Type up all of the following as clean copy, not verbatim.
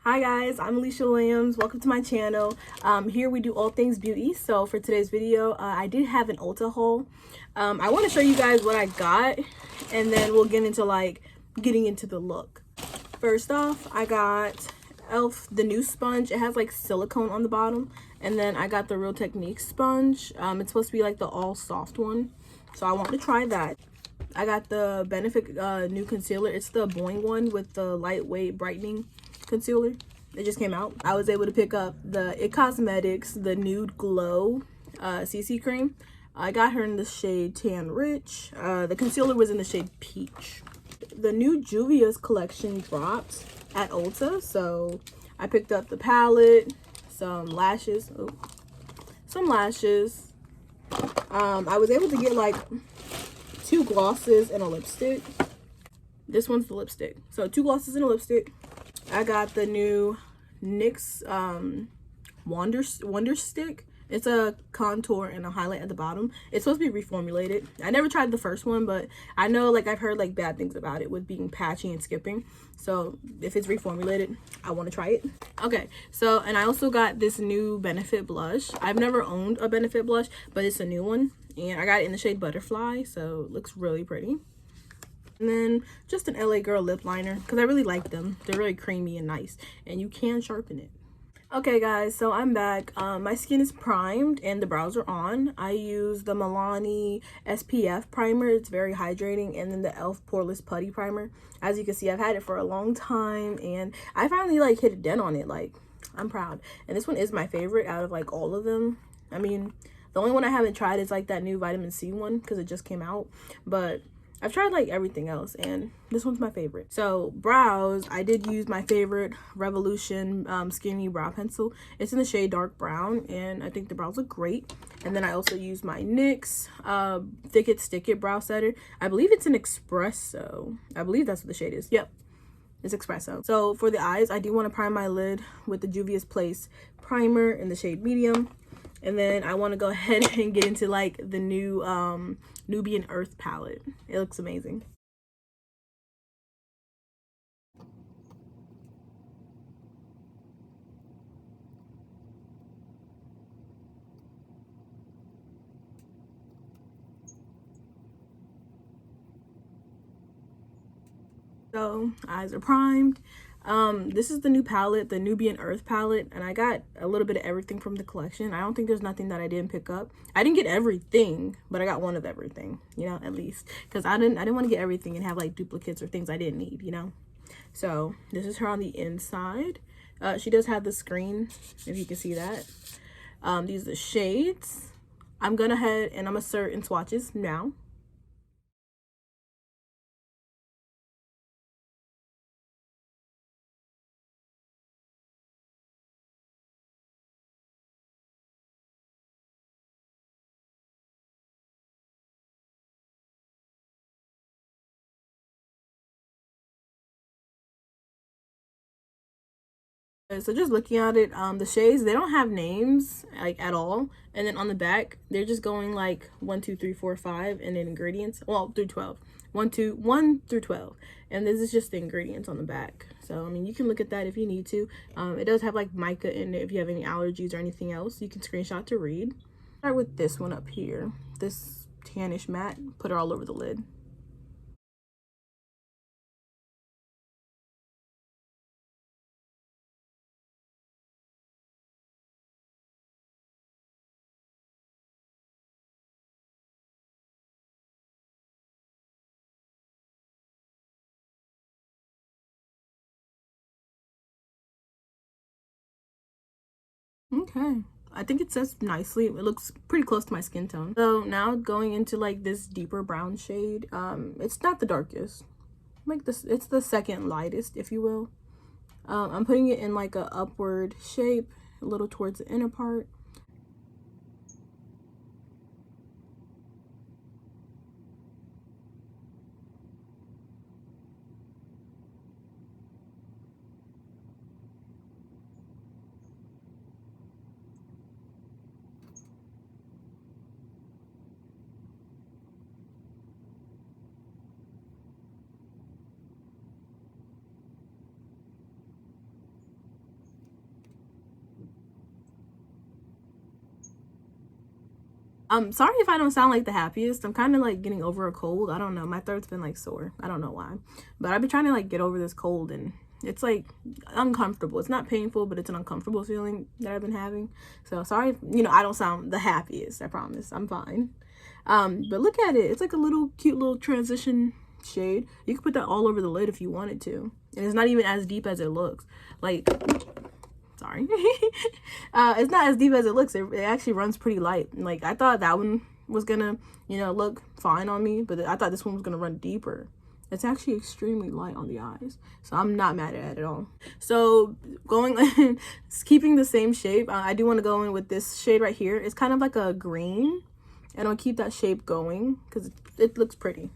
Hi guys, I'm Alicia Williams. Welcome to my channel. Here we do all things beauty. So for today's video, I did have an Ulta haul. I want to show you guys what I got, and then we'll get into getting into the look. First off, I got e.l.f. the new sponge. It has like silicone on the bottom, and then I got the Real Technique sponge. It's supposed to be like the all soft one, so I want to try that. I got the Benefit new concealer. It's the Boing one with the lightweight brightening concealer. It just came out. I was able to pick up the It Cosmetics the Nude Glow CC cream. I got her in the shade Tan Rich. The concealer was in the shade Peach. The new Juvia'S collection dropped at Ulta, so I picked up the palette, some lashes. I was able to get like 2 glosses and a lipstick. This one's the lipstick. So 2 glosses and a lipstick. I got the new NYX Wonder Stick. It's a contour and a highlight at the bottom. It's supposed to be reformulated. I never tried the first one, but I know like I've heard like bad things about it with being patchy and skipping. So if it's reformulated, I want to try it. Okay, so and I also got this new Benefit blush. I've never owned a Benefit blush, but it's a new one, and I got it in the shade Butterfly, so it looks really pretty. And then just an LA Girl lip liner because I really like them. They're really creamy and nice, and you can sharpen it. Okay guys, so I'm back. My skin is primed and the brows are on. I use the Milani SPF primer. It's very hydrating, and then the e.l.f. Poreless Putty primer. As you can see, I've had it for a long time, and I finally like hit a dent on it. Like, I'm proud. And this one is my favorite out of like all of them. I mean, the only one I haven't tried is like that new vitamin C one because it just came out, but I've tried like everything else, and this one's my favorite. So brows, I did use my favorite Revolution skinny brow pencil. It's in the shade dark brown, and I think the brows look great. And then I also used my NYX Thick It Stick It brow setter. I believe it's an espresso. I believe that's what the shade is. Yep, it's espresso. So for the eyes, I do want to prime my lid with the Juvia'S Place primer in the shade medium. And then I want to go ahead and get into like the new Nubian Earth palette. It looks amazing. So eyes are primed. This is the new palette, the Nubian Earth palette, and I got a little bit of everything from the collection. I don't think there's nothing that I didn't pick up. I didn't get everything, but I got one of everything, you know, at least, because I didn't want to get everything and have like duplicates or things I didn't need, you know. So this is her on the inside. She does have the screen, if you can see that. These are the shades. I'm gonna head and I'm gonna insert in swatches now. So just looking at it, the shades, they don't have names like at all, and then on the back they're just going like 1 2 3 4 5, and then ingredients, well, through 12, 1 through 12, and this is just the ingredients on the back. So I mean, you can look at that if you need to. It does have like mica in it. If you have any allergies or anything else, you can screenshot to read. Start with this one up here, this tannish matte. Put it all over the lid. Okay, I think it sets nicely. It looks pretty close to my skin tone. So now going into like this deeper brown shade. It's not the darkest, like this, it's the second lightest, if you will. I'm putting it in like a upward shape, a little towards the inner part. Sorry if I don't sound like the happiest. I'm kind of like getting over a cold. I don't know. My throat's been like sore. I don't know why. But I've been trying to like get over this cold, and it's like uncomfortable. It's not painful, but it's an uncomfortable feeling that I've been having. So sorry if, you know, I don't sound the happiest. I promise. I'm fine. But look at it. It's like a little cute little transition shade. You could put that all over the lid if you wanted to. And it's not even as deep as it looks. Like, sorry. It's not as deep as it looks. It actually runs pretty light. Like, I thought that one was gonna, you know, look fine on me, but I thought this one was gonna run deeper. It's actually extremely light on the eyes, so I'm not mad at it at all. So going keeping the same shape, I do want to go in with this shade right here. It's kind of like a green, and I'll keep that shape going because it looks pretty.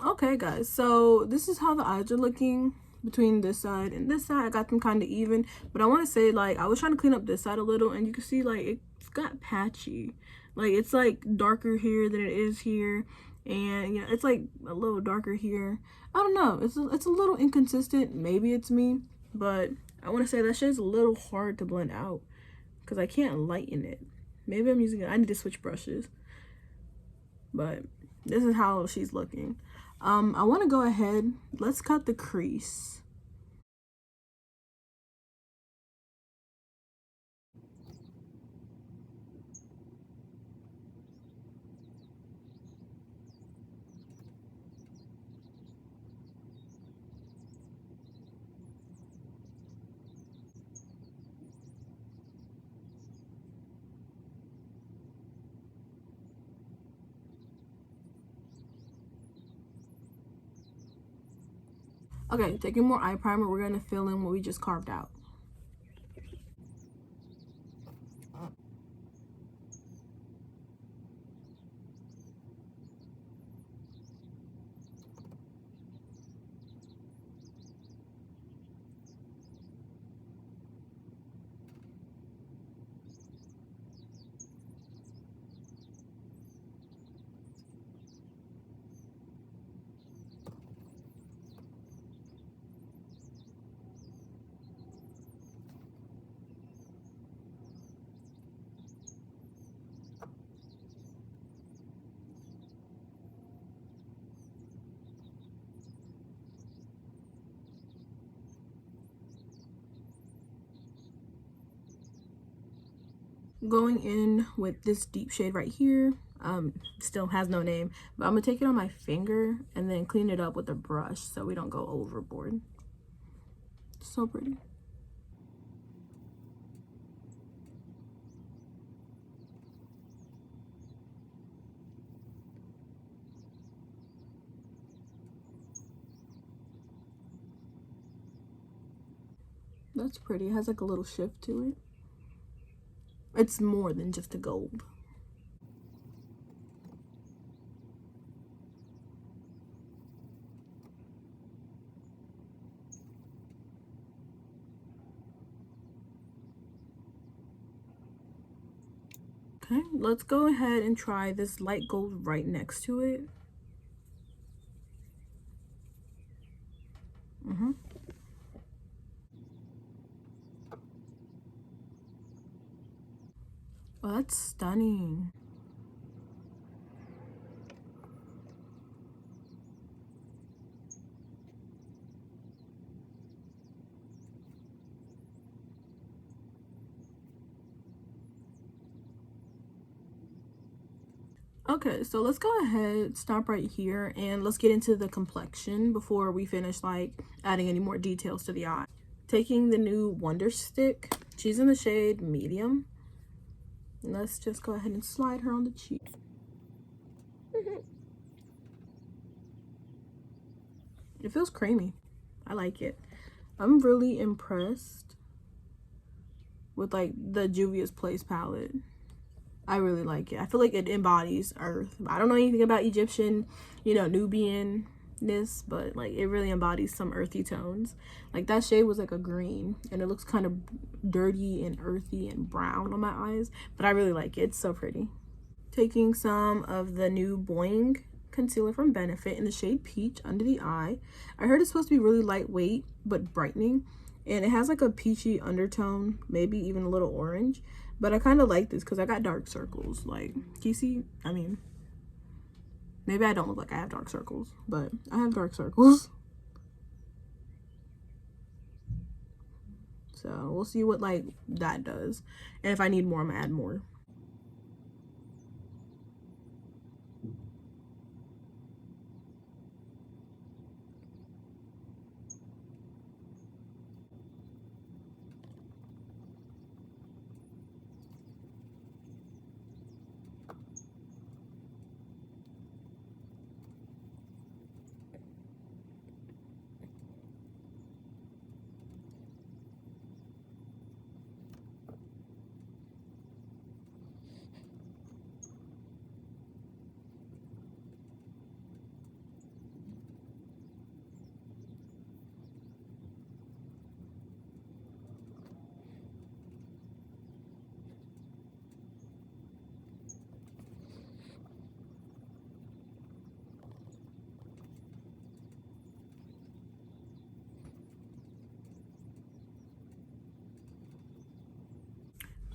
Okay guys, so this is how the eyes are looking between this side and this side. I got them kind of even, but I want to say, like, I was trying to clean up this side a little, and you can see like it's got patchy. Like, it's like darker here than it is here, and you know, it's like a little darker here. I don't know, it's a little inconsistent. Maybe it's me, but I want to say that shit's a little hard to blend out because I can't lighten it. Maybe I'm using it. I need to switch brushes, but this is how she's looking. I want to go ahead, let's cut the crease. Okay, taking more eye primer, we're gonna fill in what we just carved out. Going in with this deep shade right here, still has no name, but I'm gonna take it on my finger and then clean it up with a brush so we don't go overboard. So pretty. That's pretty. It has like a little shift to it. It's more than just a gold. Okay, let's go ahead and try this light gold right next to it. Oh, that's stunning. Okay, so let's go ahead, stop right here, and let's get into the complexion before we finish like adding any more details to the eye. Taking the new Wonder Stick, she's in the shade medium. Let's just go ahead and slide her on the cheek. It feels creamy. I like it. I'm really impressed with like the Juvia'S Place palette. I really like it. I feel like it embodies Earth. I don't know anything about Egyptian, you know, Nubian-ness, but like it really embodies some earthy tones. Like that shade was like a green, and it looks kind of dirty and earthy and brown on my eyes, but I really like it. It's so pretty. Taking some of the new Boing concealer from Benefit in the shade Peach under the eye. I heard it's supposed to be really lightweight but brightening, and it has like a peachy undertone, maybe even a little orange, but I kind of like this because I got dark circles. Like, can you see? I mean, maybe I don't look like I have dark circles, but I have dark circles. So we'll see what like that does, and if I need more, I'm gonna add more.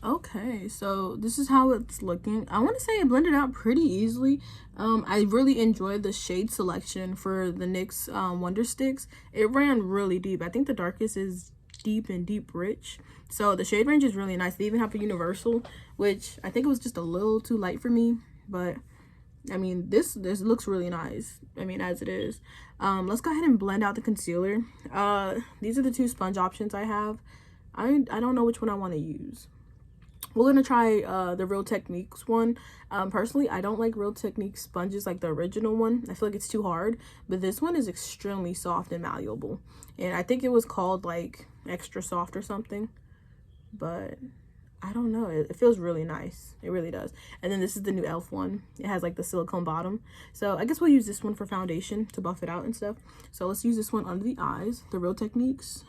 Okay, so this is how it's looking. I want to say it blended out pretty easily. I really enjoyed the shade selection for the NYX Wonder Sticks. It ran really deep. I think the darkest is deep and deep rich. So the shade range is really nice. They even have a universal, which I think it was just a little too light for me. But I mean, this looks really nice. I mean, as it is. Let's go ahead and blend out the concealer. These are the two sponge options I have. I don't know which one I want to use. We're gonna try the Real Techniques one. Personally, I don't like Real Techniques sponges like the original one. I feel like it's too hard, but this one is extremely soft and malleable, and I think it was called like extra soft or something, but I don't know, it feels really nice. It really does. And then this is the new Elf one. It has like the silicone bottom, so I guess we'll use this one for foundation to buff it out and stuff. So let's use this one under the eyes, the Real Techniques.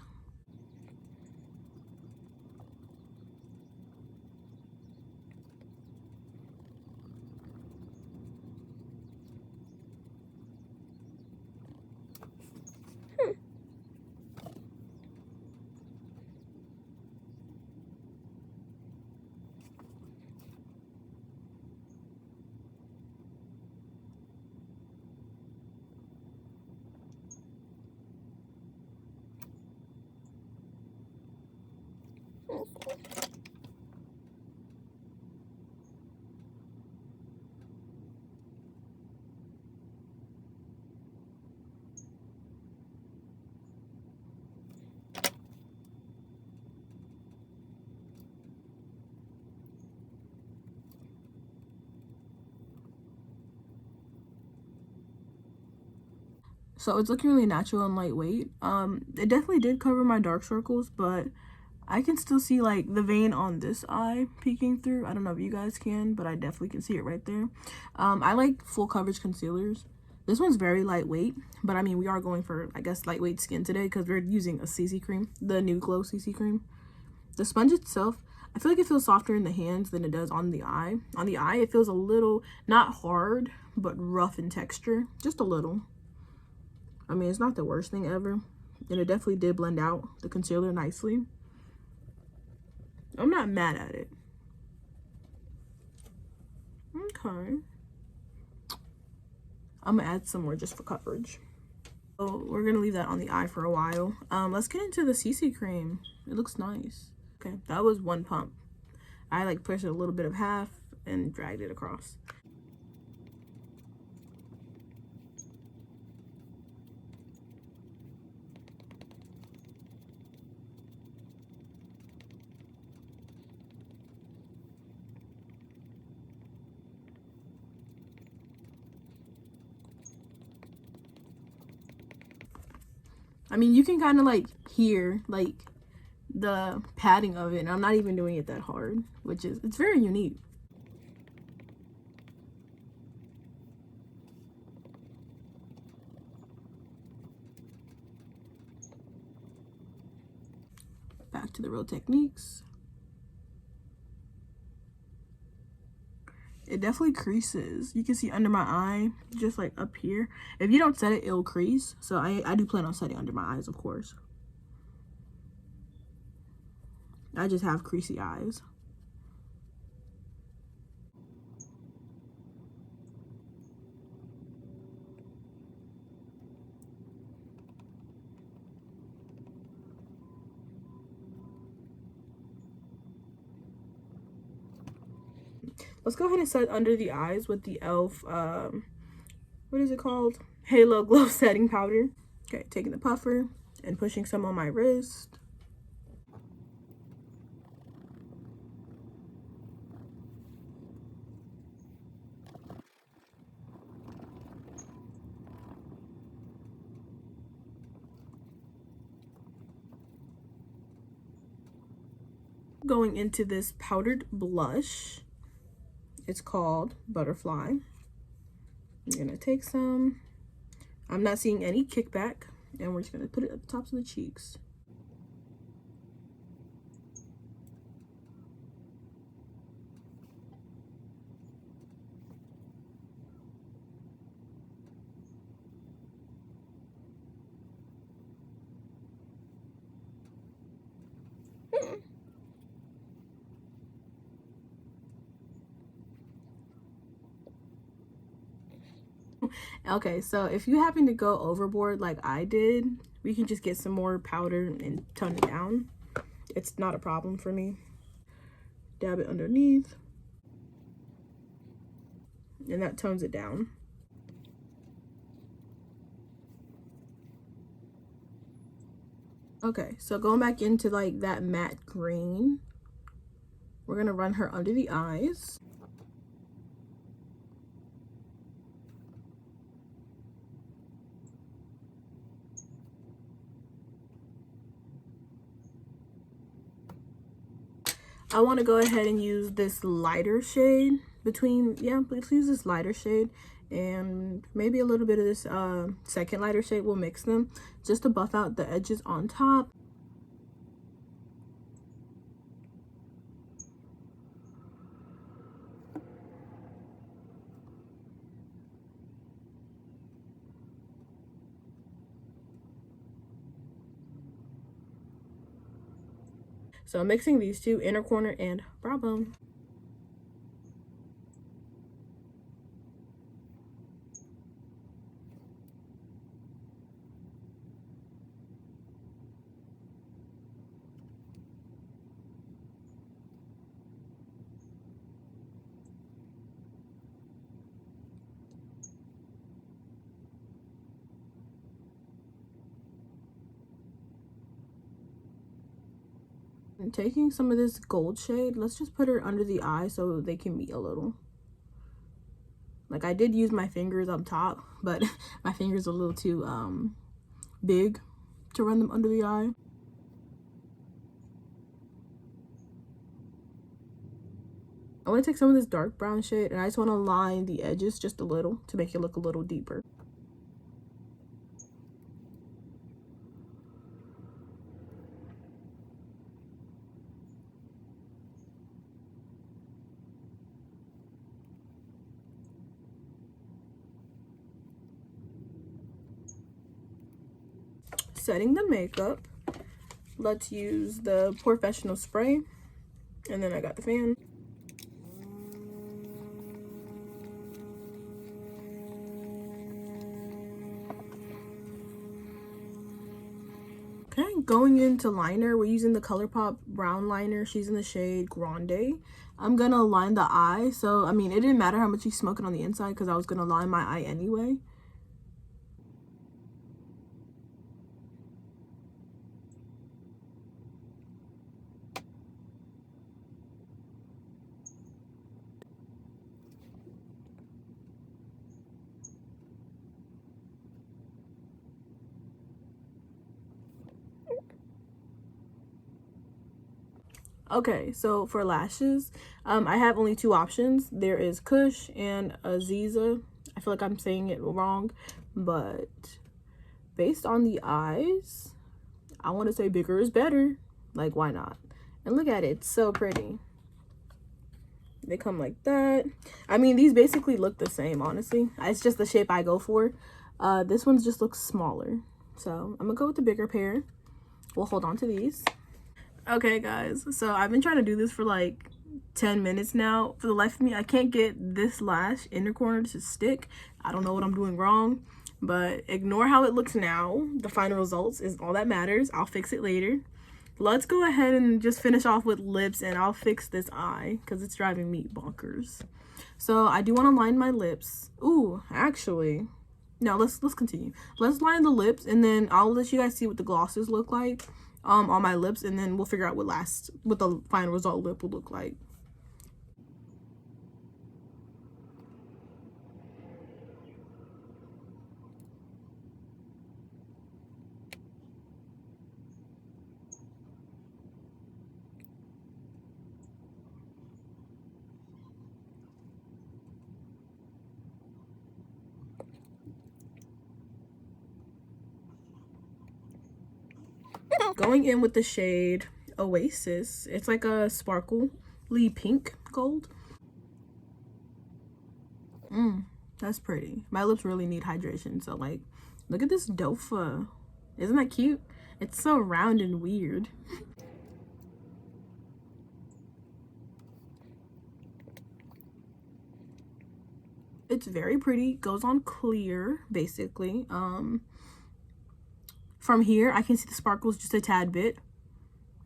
So it's looking really natural and lightweight. It definitely did cover my dark circles, but I can still see like the vein on this eye peeking through. I don't know if you guys can, but I definitely can see it right there. I like full coverage concealers. This one's very lightweight, but I mean, we are going for, I guess, lightweight skin today because we're using a CC cream, the Nude Glow CC cream. The sponge itself, I feel like it feels softer in the hands than it does on the eye. On the eye, it feels a little, not hard, but rough in texture, just a little. I mean, it's not the worst thing ever, and it definitely did blend out the concealer nicely. I'm not mad at it. Okay. I'm gonna add some more just for coverage. So we're gonna leave that on the eye for a while. Let's get into the CC cream. It looks nice. Okay, that was one pump. I like pushed a little bit of half and dragged it across. I mean, you can kind of like hear like the padding of it, and I'm not even doing it that hard, which is, it's very unique. Back to the Real Techniques. It definitely creases. You can see under my eye, just like up here. If you don't set it, it'll crease. So I do plan on setting under my eyes, of course. I just have creasy eyes. Let's go ahead and set under the eyes with the e.l.f. What is it called? Halo Glow Setting Powder. Okay, taking the puffer and pushing some on my wrist. Going into this powdered blush. It's called Butterfly. I'm gonna take some. I'm not seeing any kickback, and we're just gonna put it at the tops of the cheeks. Okay, so if you happen to go overboard like I did, we can just get some more powder and tone it down. It's not a problem for me. Dab it underneath, and that tones it down. Okay, so going back into like that matte green, we're gonna run her under the eyes. I want to go ahead and use this lighter shade between, yeah, let's use this lighter shade and maybe a little bit of this second lighter shade. We'll mix them just to buff out the edges on top. So I'm mixing these two, inner corner and brow bone. And taking some of this gold shade, let's just put her under the eye so they can meet a little. Like, I did use my fingers up top, but my fingers are a little too big to run them under the eye. I want to take some of this dark brown shade and I just want to line the edges just a little to make it look a little deeper. Setting the makeup, let's use the Professional spray, and then I got the fan. Okay, going into liner, we're using the ColourPop brown liner. She's in the shade Grande. I'm gonna line the eye, so I mean, it didn't matter how much you smoke it on the inside because I was gonna line my eye anyway. Okay, so for lashes, I have only two options. There is Kush and Aziza. I feel like I'm saying it wrong, but based on the eyes, I want to say bigger is better. Like, why not? And look at it, it's so pretty. They come like that. I mean, these basically look the same, honestly. It's just the shape I go for. This one just looks smaller. So I'm gonna go with the bigger pair. We'll hold on to these. Okay, guys, so I've been trying to do this for like 10 minutes now. For the life of me, I can't get this lash inner corner to stick. I don't know what I'm doing wrong, but ignore how it looks now. The final results is all that matters. I'll fix it later. Let's go ahead and just finish off with lips, and I'll fix this eye because it's driving me bonkers. So I do want to line my lips. Ooh, actually, no, let's continue. Let's line the lips, and then I'll let you guys see what the glosses look like on my lips, and then we'll figure out what the final result lip will look like. Going in with the shade Oasis. It's like a sparkly pink gold. That's pretty. My lips really need hydration, so like, look at this dofa. Isn't that cute? It's so round and weird. It's very pretty. Goes on clear, basically. From here, I can see the sparkles just a tad bit.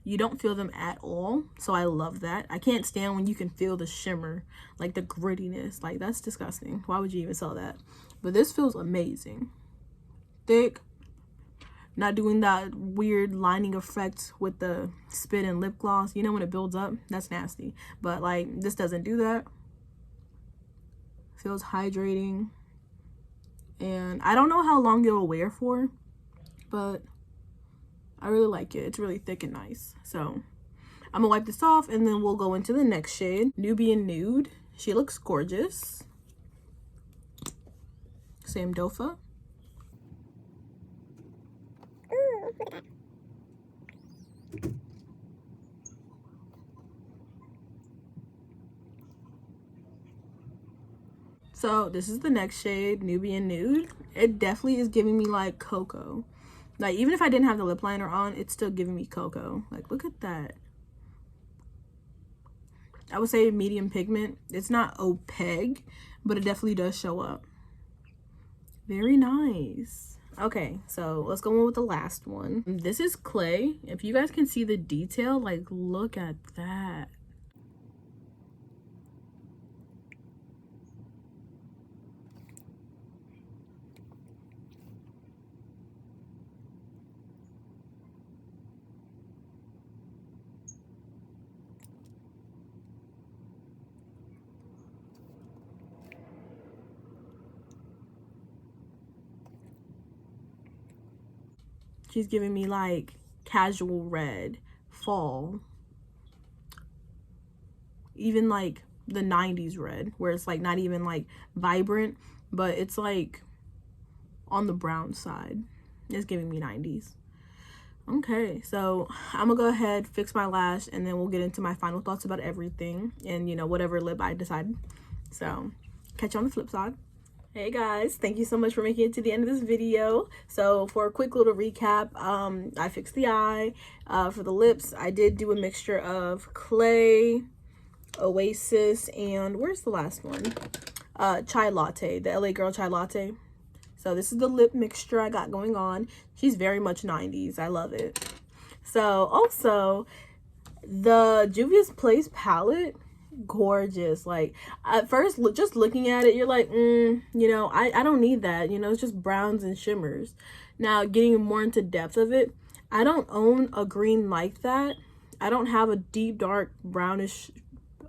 You don't feel them at all, so I love that. I can't stand when you can feel the shimmer, like the grittiness. Like, that's disgusting. Why would you even sell that? But this feels amazing. Thick. Not doing that weird lining effect with the spit and lip gloss. You know, when it builds up, that's nasty. But like, this doesn't do that. Feels hydrating. And I don't know how long it'll wear for, but I really like it. It's really thick and nice. So I'm gonna wipe this off, and then we'll go into the next shade, Nubian Nude. She looks gorgeous. Same dofa. So this is the next shade, Nubian Nude. It definitely is giving me like cocoa. Like, even if I didn't have the lip liner on, it's still giving me cocoa. Like, look at that. I would say medium pigment. It's not opaque, but it definitely does show up. Very nice. Okay, so let's go on with the last one. This is Clay. If you guys can see the detail, like, look at that. She's giving me like casual red, fall, even like the 90s red, where it's like not even like vibrant, but it's like on the brown side. It's giving me 90s. Okay, so I'm gonna go ahead, fix my lash, and then we'll get into my final thoughts about everything and, you know, whatever lip I decide. So catch you on the flip side. Hey guys, thank you so much for making it to the end of this video. So for a quick little recap, I fixed the eye. For the lips, I did do a mixture of Clay, Oasis, and where's the last one? Chai Latte, the LA Girl Chai Latte. So this is the lip mixture I got going on. She's very much 90s. I love it. So also, the Juvia'S palette, gorgeous. Like, at first, just looking at it, you're like, you know, I don't need that. You know, it's just browns and shimmers. Now, getting more into depth of it, I don't own a green like that. I don't have a deep, dark, brownish,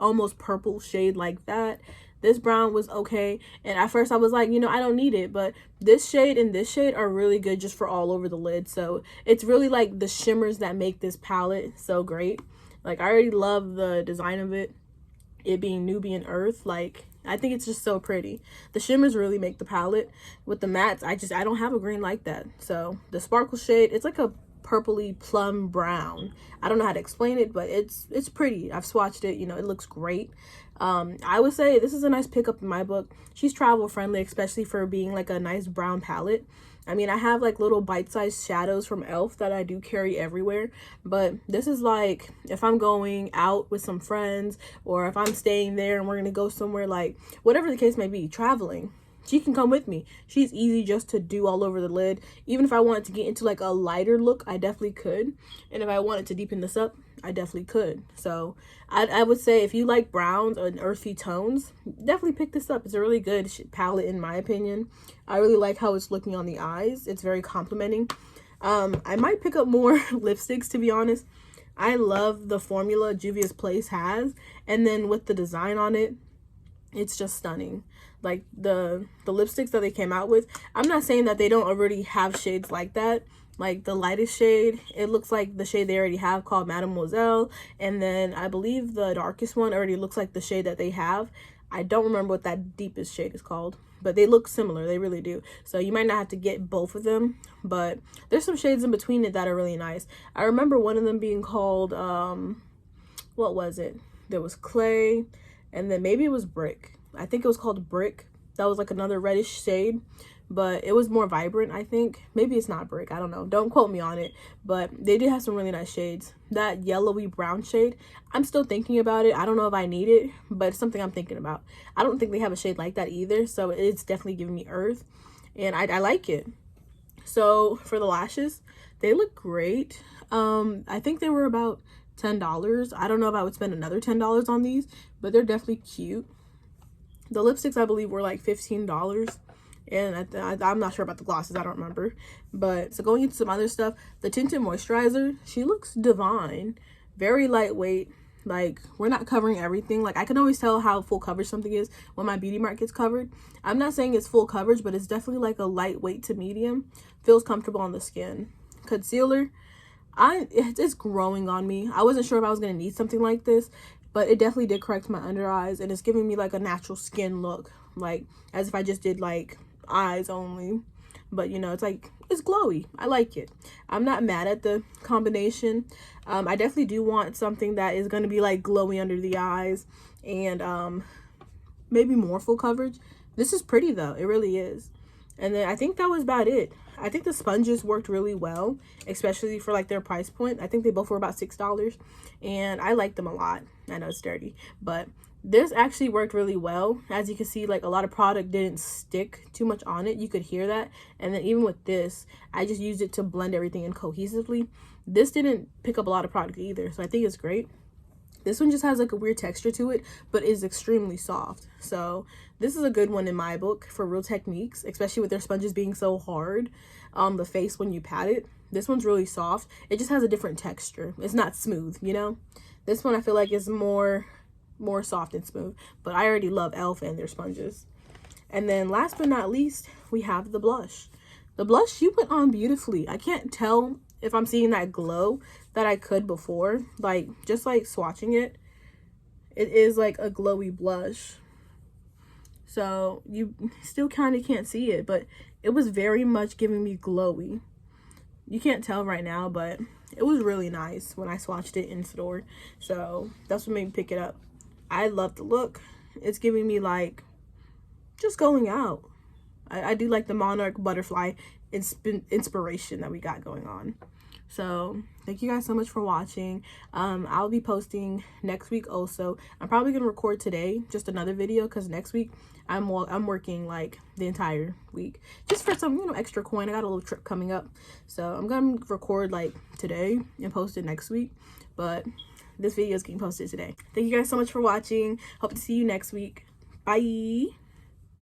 almost purple shade like that. This brown was okay, and at first I was like, you know, I don't need it, but this shade and this shade are really good just for all over the lid. So it's really like the shimmers that make this palette so great. Like, I already love the design of it being Nubian Earth. Like, I think it's just so pretty. The shimmers really make the palette. With the mattes, I don't have a green like that. So the sparkle shade, it's like a purpley plum brown. I don't know how to explain it, but it's pretty. I've swatched it, you know, it looks great. I would say this is a nice pickup in my book. She's travel friendly, especially for being like a nice brown palette. I mean, I have like little bite-sized shadows from e.l.f. that I do carry everywhere, but this is like if I'm going out with some friends, or if I'm staying there and we're gonna go somewhere, like whatever the case may be, traveling, she can come with me. She's easy just to do all over the lid. Even if I wanted to get into like a lighter look, I definitely could. And if I wanted to deepen this up, I definitely could. So I would say if you like browns or earthy tones, definitely pick this up. It's a really good palette in my opinion. I really like how it's looking on the eyes. It's very complimenting. I might pick up more lipsticks, to be honest. I love the formula Juvia'S has, and then with the design on it, it's just stunning. Like the lipsticks that they came out with, I'm not saying that they don't already have shades like that. Like the lightest shade, it looks like the shade they already have called Mademoiselle, and then I believe the darkest one already looks like the shade that they have. I don't remember what that deepest shade is called, but they look similar, they really do. So you might not have to get both of them, but there's some shades in between it that are really nice. I remember one of them being called what was it? There was Clay, and then maybe it was Brick. I think it was called Brick. That was like another reddish shade, but it was more vibrant, I think. Maybe it's not Brick, I don't know, don't quote me on it, but they did have some really nice shades. That yellowy brown shade, I'm still thinking about it. I don't know if I need it, but it's something I'm thinking about. I don't think they have a shade like that either, so it's definitely giving me earth, and I like it. So for the lashes, they look great. I think they were about $10. I don't know if I would spend another $10 on these, but they're definitely cute. The lipsticks, I believe, were like $15, and I'm not sure about the glosses, I don't remember. But so going into some other stuff, the tinted moisturizer, she looks divine, very lightweight. Like, we're not covering everything. Like, I can always tell how full coverage something is when my beauty mark gets covered. I'm not saying it's full coverage, but it's definitely like a lightweight to medium. Feels comfortable on the skin. Concealer, it's growing on me. I wasn't sure if I was gonna need something like this, but it definitely did correct my under eyes, and it's giving me like a natural skin look, like as if I just did like eyes only. But you know, it's like, it's glowy. I like it. I'm not mad at the combination. I definitely do want something that is going to be like glowy under the eyes, and maybe more full coverage. This is pretty though, it really is. And then I think that was about it. I think the sponges worked really well, especially for like their price point. I think they both were about $6, and I like them a lot. I know it's dirty, but this actually worked really well. As you can see, like a lot of product didn't stick too much on it. You could hear that. And then even with this, I just used it to blend everything in cohesively. This didn't pick up a lot of product either, so I think it's great. This one just has like a weird texture to it, but is extremely soft. So this is a good one in my book for Real Techniques, especially with their sponges being so hard on the face when you pat it. This one's really soft. It just has a different texture. It's not smooth, you know? This one I feel like is more soft and smooth, but I already love e.l.f. and their sponges. And then last but not least, we have the blush. The blush, she went on beautifully. I can't tell if I'm seeing that glow that I could before, like just like swatching it, it is like a glowy blush. So you still kind of can't see it, but it was very much giving me glowy. You can't tell right now, but it was really nice when I swatched it in store. So that's what made me pick it up. I love the look. It's giving me like just going out. I do like the monarch butterfly inspiration that we got going on. So thank you guys so much for watching. I'll be posting next week also. I'm probably gonna record today just another video, because next week I'm working like the entire week just for some, you know, extra coin. I got a little trip coming up, so I'm gonna record like today and post it next week, but this video is getting posted today. Thank you guys so much for watching. Hope to see you next week. Bye.